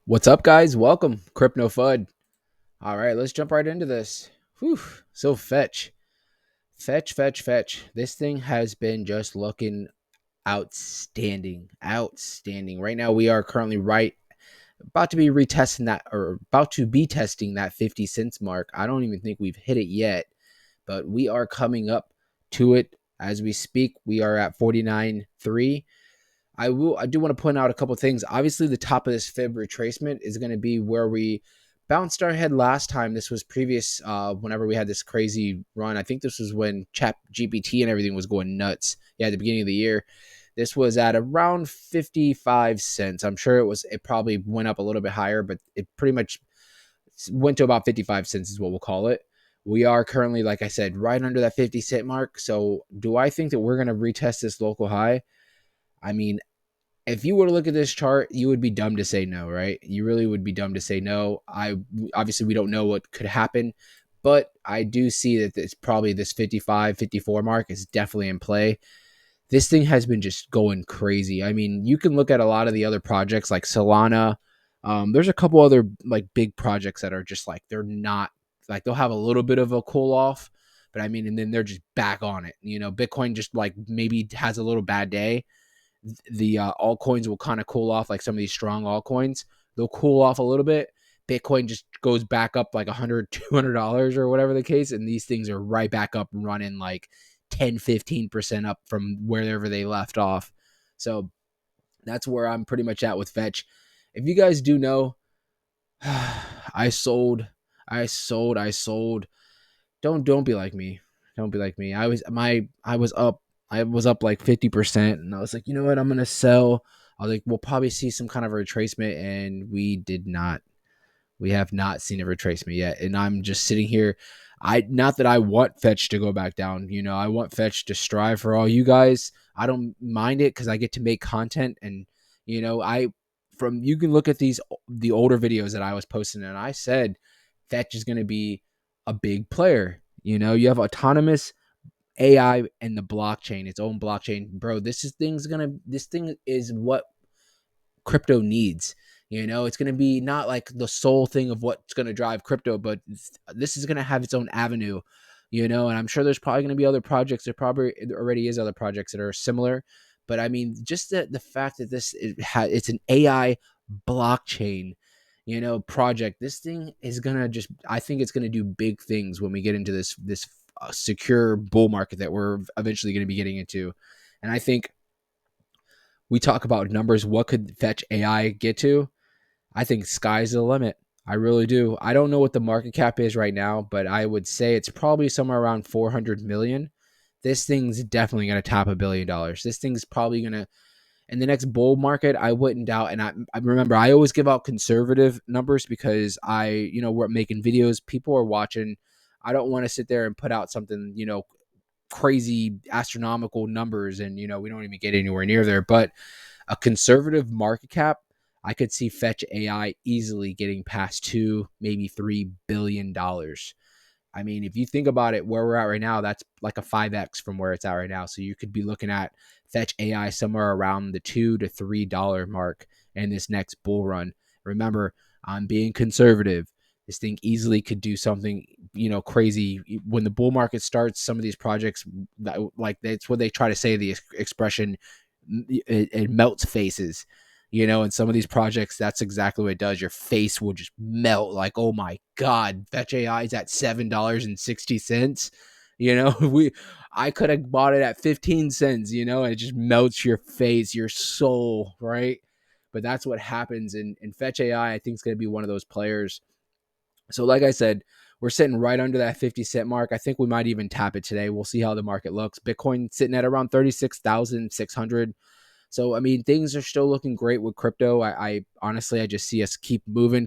What's up, guys? Welcome, Crypto Fud. All right, let's jump right into this. Whew. So fetch. This thing has been just looking outstanding. Right now, we are currently about to be retesting that, or about to be testing that 50 cents mark. I don't even think we've hit it yet, but we are coming up to it as we speak. We are at 49.3. I do want to point out a couple of things. Obviously, the top of this fib retracement is going to be where we bounced our head last time. This was previous whenever we had this crazy run. I think this was when Chat GPT and everything was going nuts. Yeah, at the beginning of the year. This was at around 55 cents. I'm sure it probably went up a little bit higher, but it pretty much went to about 55 cents is what we'll call it. We are currently, like I said, right under that 50 cent mark. So do I think that we're going to retest this local high? I mean, if you were to look at this chart, you would be dumb to say no, right? You really would be dumb to say no. Obviously we don't know what could happen, but I do see that it's probably this 55, 54 mark is definitely in play. This thing has been just going crazy. I mean, you can look at a lot of the other projects like Solana. There's a couple other like big projects that are just like they're not like they'll have a little bit of a cool off, but I mean, and then they're just back on it. Bitcoin just like maybe has a little bad day, the altcoins will kind of cool off, like some of these strong altcoins. They'll cool off a little bit. Bitcoin just goes back up like $100, $200 or whatever the case. And these things are right back up and running like 10, 15% up from wherever they left off. So that's where I'm pretty much at with Fetch. If you guys do know, I sold, I sold. Don't be like me. Don't be like me. I was up like 50%, and I was like, you know what, I'm gonna sell. I was like, we'll probably see some kind of a retracement, and we did not. We have not seen a retracement yet. And I'm just sitting here. Not that I want Fetch to go back down. I want Fetch to strive for all you guys. I don't mind it because I get to make content, and I from you can look at the older videos that I was posting, and I said Fetch is going to be a big player. You have autonomous AI and the blockchain, its own blockchain, bro. This thing is what crypto needs. It's going to be not like the sole thing of what's going to drive crypto, but this is going to have its own avenue. And I'm sure there's probably going to be other projects. There probably already is other projects that are similar, but I mean, just the fact that it's an AI blockchain, project. This thing is gonna just. I think it's gonna do big things when we get into this secure bull market that we're eventually going to be getting into. And I think we talk about numbers. What could Fetch AI get to? I think sky's the limit. I really do. I don't know what the market cap is right now, but I would say it's probably somewhere around 400 million. This thing's definitely going to top $1 billion. This thing's probably going to, in the next bull market, I wouldn't doubt. And I remember I always give out conservative numbers because we're making videos, people are watching. I don't want to sit there and put out something, crazy astronomical numbers, and we don't even get anywhere near there. But a conservative market cap, I could see Fetch AI easily getting past maybe $3 billion. I mean, if you think about it, where we're at right now, that's like a 5x from where it's at right now. So you could be looking at Fetch AI somewhere around the $2 to $3 mark in this next bull run. Remember, I'm being conservative. This thing easily could do something, crazy. When the bull market starts, some of these projects, that's what they try to say, the expression, it melts faces. And some of these projects, that's exactly what it does. Your face will just melt like, oh my God, Fetch AI is at $7.60. I could have bought it at 15 cents, and it just melts your face, your soul, right? But that's what happens. And Fetch AI, I think, is going to be one of those players. So like I said, we're sitting right under that 50 cent mark. I think we might even tap it today. We'll see how the market looks. Bitcoin sitting at around 36,600. So, I mean, things are still looking great with crypto. I honestly, I just see us keep moving.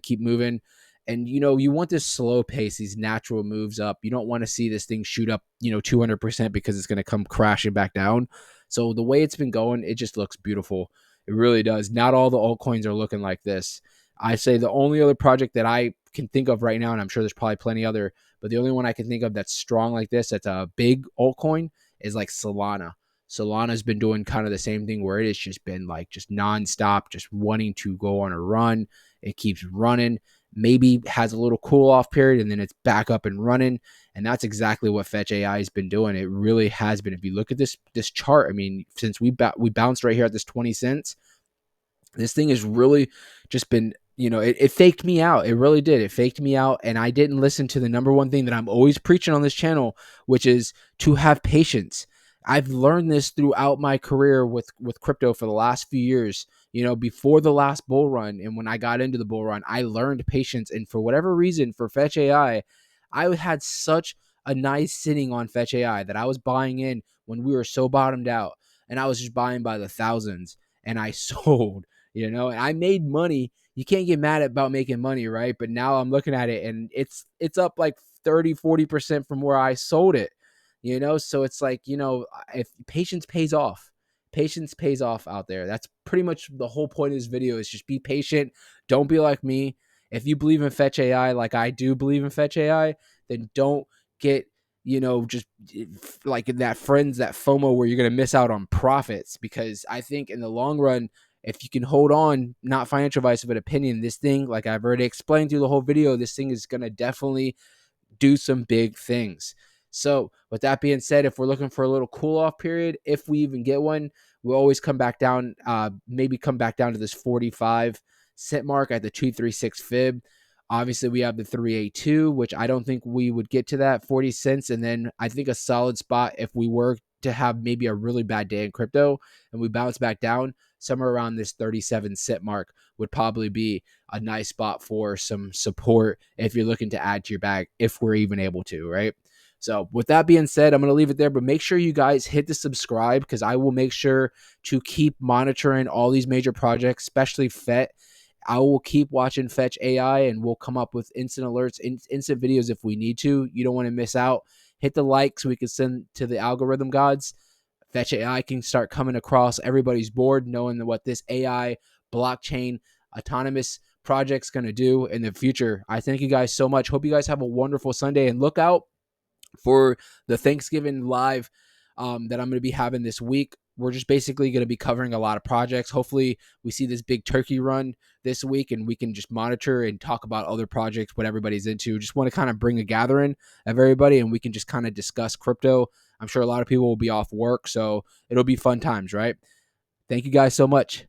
And, you want this slow pace, these natural moves up. You don't want to see this thing shoot up, 200% because it's going to come crashing back down. So the way it's been going, it just looks beautiful. It really does. Not all the altcoins are looking like this. I say the only other project that I can think of right now, and I'm sure there's probably plenty other, but the only one I can think of that's strong like this, that's a big altcoin, is like Solana. Solana's been doing kind of the same thing where it has just been like just nonstop, just wanting to go on a run. It keeps running, maybe has a little cool off period, and then it's back up and running. And that's exactly what Fetch.AI has been doing. It really has been. If you look at this chart, I mean, since we bounced right here at this 20 cents, this thing has really just been, it faked me out. It really did. It faked me out. And I didn't listen to the number one thing that I'm always preaching on this channel, which is to have patience. I've learned this throughout my career with crypto for the last few years. Before the last bull run, and when I got into the bull run, I learned patience. And for whatever reason, for Fetch.AI, I had such a nice sitting on Fetch.AI that I was buying in when we were so bottomed out, and I was just buying by the thousands, and I sold. And I made money. You can't get mad about making money, right? But now I'm looking at it, and it's up like 30-40% from where I sold it. So it's like, if patience pays off. Patience pays off out there. That's pretty much the whole point of this video, is just be patient. Don't be like me. If you believe in Fetch.AI like I do believe in Fetch.AI, then don't get, just like that FOMO where you're going to miss out on profits. Because I think in the long run, if you can hold on, not financial advice, but opinion, this thing, like I've already explained through the whole video, this thing is going to definitely do some big things. So with that being said, if we're looking for a little cool off period, if we even get one, we'll always come back down, maybe come back down to this 45-cent mark at the 236 fib. Obviously, we have the 382, which I don't think we would get to that 40 cents. And then I think a solid spot, if we were to have maybe a really bad day in crypto and we bounce back down, somewhere around this 37-cent mark would probably be a nice spot for some support if you're looking to add to your bag, if we're even able to, right? So with that being said, I'm going to leave it there, but make sure you guys hit the subscribe, because I will make sure to keep monitoring all these major projects, especially FET. I will keep watching Fetch.AI, and we'll come up with instant alerts, instant videos if we need to. You don't want to miss out. Hit the like so we can send to the algorithm gods. Fetch.AI can start coming across everybody's board, knowing what this AI blockchain autonomous project's going to do in the future. I thank you guys so much. Hope you guys have a wonderful Sunday, and look out for the Thanksgiving live that I'm going to be having this week. We're just basically going to be covering a lot of projects. Hopefully we see this big turkey run this week, and we can just monitor and talk about other projects, what everybody's into. Just want to kind of bring a gathering of everybody, and we can just kind of discuss crypto. I'm sure a lot of people will be off work, so it'll be fun times, right? Thank you guys so much.